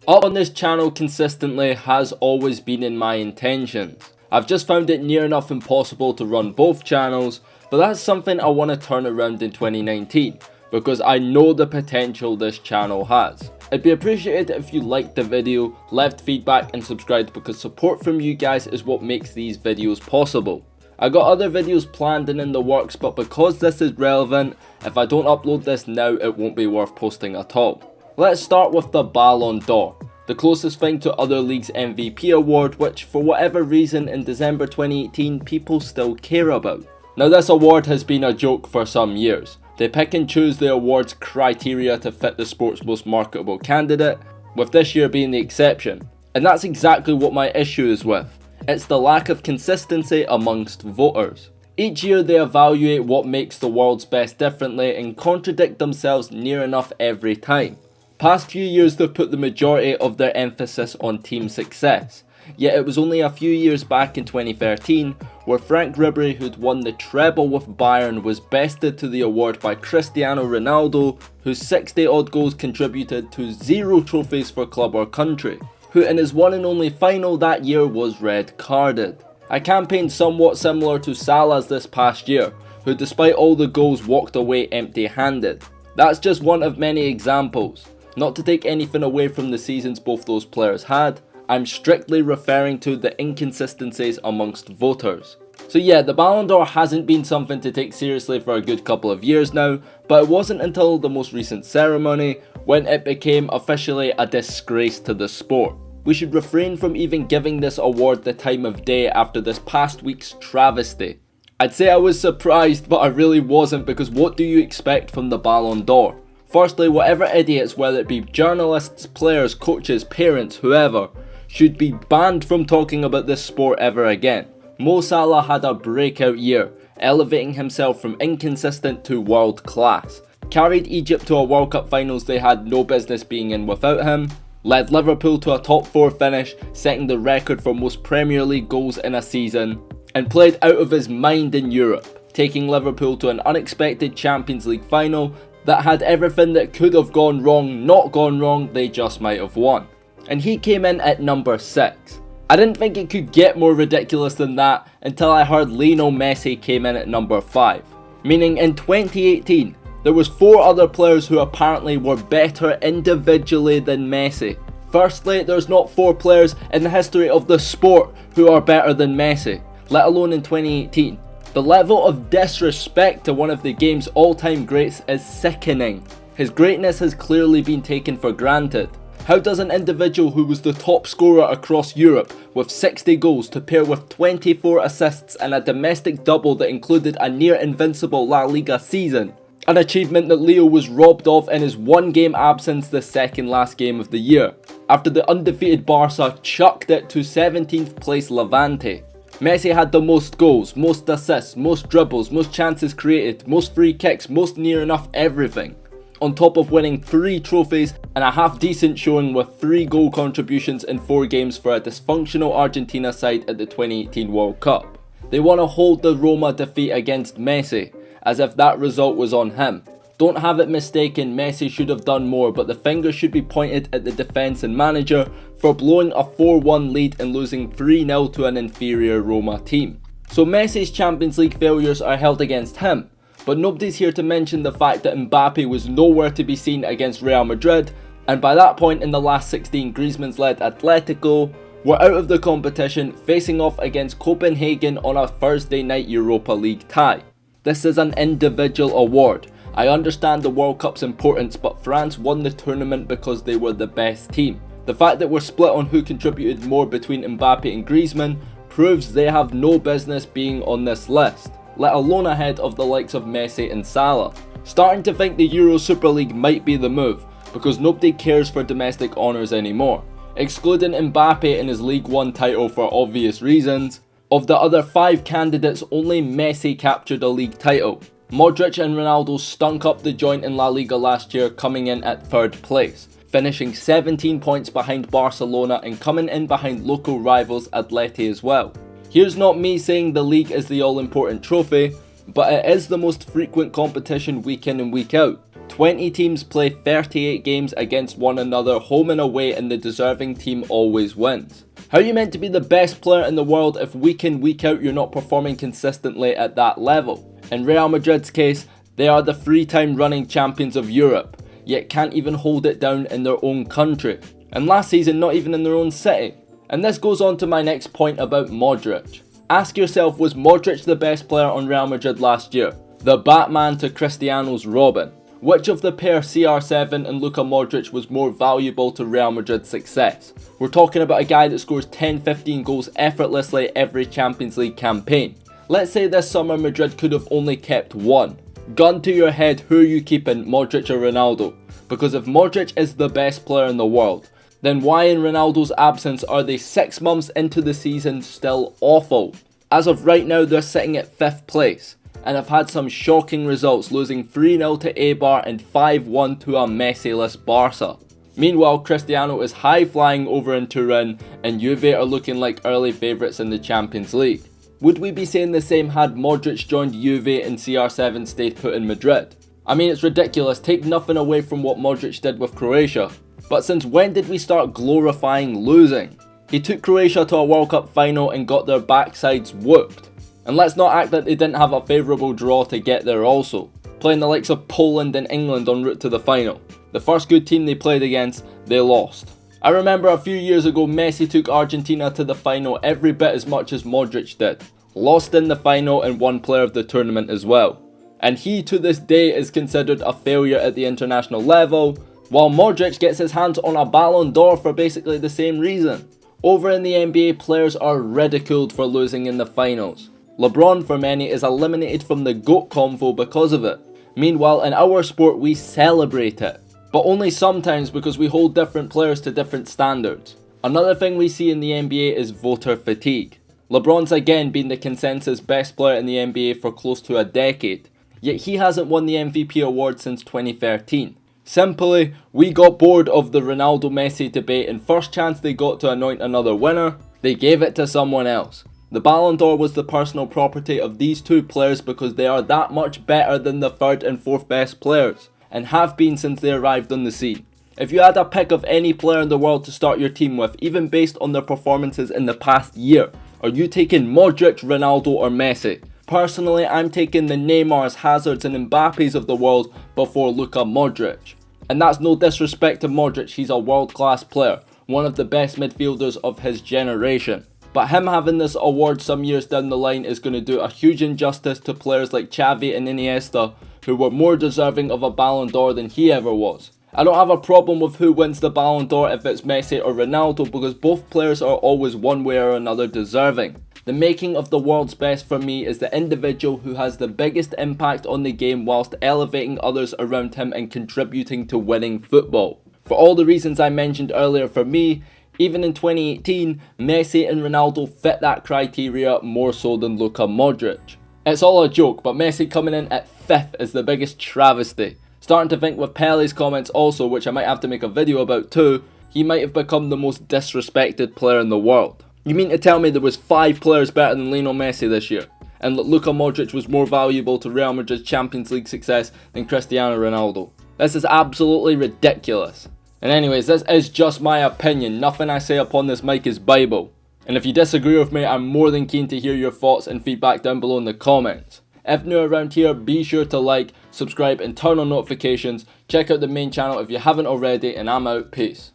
Up on this channel consistently has always been in my intentions. I've just found it near enough impossible to run both channels, but that's something I want to turn around in 2019, because I know the potential this channel has. It'd be appreciated if you liked the video, left feedback and subscribed, because support from you guys is what makes these videos possible. I got other videos planned and in the works, but because this is relevant, if I don't upload this now it won't be worth posting at all. Let's start with the Ballon d'Or, the closest thing to other leagues' MVP award, which for whatever reason in December 2018 people still care about. Now this award has been a joke for some years. They pick and choose the award's criteria to fit the sport's most marketable candidate, with this year being the exception. And that's exactly what my issue is with. It's the lack of consistency amongst voters. Each year they evaluate what makes the world's best differently and contradict themselves near enough every time. Past few years they've put the majority of their emphasis on team success, yet it was only a few years back in 2013 where Frank Ribery, who'd won the treble with Bayern, was bested to the award by Cristiano Ronaldo, whose 60 odd goals contributed to 0 trophies for club or country, who in his one and only final that year was red carded. A campaign somewhat similar to Salah's this past year, who despite all the goals walked away empty handed. That's just one of many examples. Not to take anything away from the seasons both those players had, I'm strictly referring to the inconsistencies amongst voters. So yeah, the Ballon d'Or hasn't been something to take seriously for a good couple of years now, but it wasn't until the most recent ceremony when it became officially a disgrace to the sport. We should refrain from even giving this award the time of day after this past week's travesty. I'd say I was surprised, but I really wasn't, because what do you expect from the Ballon d'Or? Firstly, whatever idiots, whether it be journalists, players, coaches, parents, whoever, should be banned from talking about this sport ever again. Mo Salah had a breakout year, elevating himself from inconsistent to world class. Carried Egypt to a World Cup finals they had no business being in without him. Led Liverpool to a top 4 finish, setting the record for most Premier League goals in a season. And played out of his mind in Europe, taking Liverpool to an unexpected Champions League final that had everything that could have gone wrong not gone wrong, they just might have won. And he came in at number 6. I didn't think it could get more ridiculous than that until I heard Lionel Messi came in at number 5. Meaning in 2018, there was 4 other players who apparently were better individually than Messi. Firstly, there's not 4 players in the history of the sport who are better than Messi, let alone in 2018. The level of disrespect to one of the game's all-time greats is sickening. His greatness has clearly been taken for granted. How does an individual who was the top scorer across Europe with 60 goals to pair with 24 assists and a domestic double that included a near invincible La Liga season, an achievement that Leo was robbed of in his 1-game absence the second last game of the year, after the undefeated Barca chucked it to 17th place Levante? Messi had the most goals, most assists, most dribbles, most chances created, most free kicks, most near enough everything. On top of winning 3 trophies and a half decent showing with 3 goal contributions in 4 games for a dysfunctional Argentina side at the 2018 World Cup. They want to hold the Roma defeat against Messi, as if that result was on him. Don't have it mistaken, Messi should have done more, but the finger should be pointed at the defence and manager for blowing a 4-1 lead and losing 3-0 to an inferior Roma team. So Messi's Champions League failures are held against him, but nobody's here to mention the fact that Mbappe was nowhere to be seen against Real Madrid, and by that point in the last 16 Griezmann's led Atletico were out of the competition, facing off against Kobenhavn on a Thursday night Europa League tie. This is an individual award. I understand the World Cup's importance, but France won the tournament because they were the best team. The fact that we're split on who contributed more between Mbappe and Griezmann proves they have no business being on this list, let alone ahead of the likes of Messi and Salah. Starting to think the Euro Super League might be the move, because nobody cares for domestic honours anymore. Excluding Mbappe in his League 1 title for obvious reasons, of the other 5 candidates only Messi captured a league title. Modric and Ronaldo stunk up the joint in La Liga last year, coming in at 3rd place, finishing 17 points behind Barcelona and coming in behind local rivals Atletico as well. Here's not me saying the league is the all-important trophy, but it is the most frequent competition week in and week out. 20 teams play 38 games against one another, home and away, and the deserving team always wins. How are you meant to be the best player in the world if week in, week out you're not performing consistently at that level? In Real Madrid's case, they are the 3-time running champions of Europe, yet can't even hold it down in their own country. And last season, not even in their own city. And this goes on to my next point about Modric. Ask yourself, was Modric the best player on Real Madrid last year? The Batman to Cristiano's Robin. Which of the pair, CR7 and Luka Modric, was more valuable to Real Madrid's success? We're talking about a guy that scores 10-15 goals effortlessly every Champions League campaign. Let's say this summer Madrid could have only kept one. Gun to your head, who are you keeping, Modric or Ronaldo? Because if Modric is the best player in the world, then why in Ronaldo's absence are they 6 months into the season still awful? As of right now, they're sitting at 5th place and have had some shocking results, losing 3-0 to Eibar and 5-1 to a Messi-less Barca. Meanwhile, Cristiano is high-flying over in Turin and Juve are looking like early favourites in the Champions League. Would we be saying the same had Modric joined Juve and CR7 stayed put in Madrid? I mean, it's ridiculous, take nothing away from what Modric did with Croatia. But since when did we start glorifying losing? He took Croatia to a World Cup final and got their backsides whooped. And let's not act that they didn't have a favourable draw to get there also, playing the likes of Poland and England en route to the final. The first good team they played against, they lost. I remember a few years ago Messi took Argentina to the final every bit as much as Modric did. Lost in the final and won player of the tournament as well. And he to this day is considered a failure at the international level, while Modric gets his hands on a Ballon d'Or for basically the same reason. Over in the NBA, players are ridiculed for losing in the finals. LeBron for many is eliminated from the GOAT convo because of it. Meanwhile, in our sport we celebrate it, but only sometimes because we hold different players to different standards. Another thing we see in the NBA is voter fatigue. LeBron's again been the consensus best player in the NBA for close to a decade, yet he hasn't won the MVP award since 2013. Simply, we got bored of the Ronaldo Messi debate, and first chance they got to anoint another winner, they gave it to someone else. The Ballon d'Or was the personal property of these two players because they are that much better than the 3rd and 4th best players, and have been since they arrived on the scene. If you had a pick of any player in the world to start your team with, even based on their performances in the past year, are you taking Modric, Ronaldo or Messi? Personally, I'm taking the Neymars, Hazards and Mbappes of the world before Luka Modric. And that's no disrespect to Modric, he's a world-class player, one of the best midfielders of his generation. But him having this award some years down the line is going to do a huge injustice to players like Xavi and Iniesta, who were more deserving of a Ballon d'Or than he ever was. I don't have a problem with who wins the Ballon d'Or if it's Messi or Ronaldo, because both players are always one way or another deserving. The making of the world's best for me is the individual who has the biggest impact on the game whilst elevating others around him and contributing to winning football. For all the reasons I mentioned earlier, for me, even in 2018, Messi and Ronaldo fit that criteria more so than Luka Modric. It's all a joke, but Messi coming in at 5th is the biggest travesty. Starting to think with Pele's comments also, which I might have to make a video about too, he might have become the most disrespected player in the world. You mean to tell me there was 5 players better than Lionel Messi this year, and Luka Modric was more valuable to Real Madrid's Champions League success than Cristiano Ronaldo? This is absolutely ridiculous. And anyways, this is just my opinion, nothing I say upon this mic is Bible. And if you disagree with me, I'm more than keen to hear your thoughts and feedback down below in the comments. If new around here, be sure to like, subscribe and turn on notifications. Check out the main channel if you haven't already, and I'm out, peace.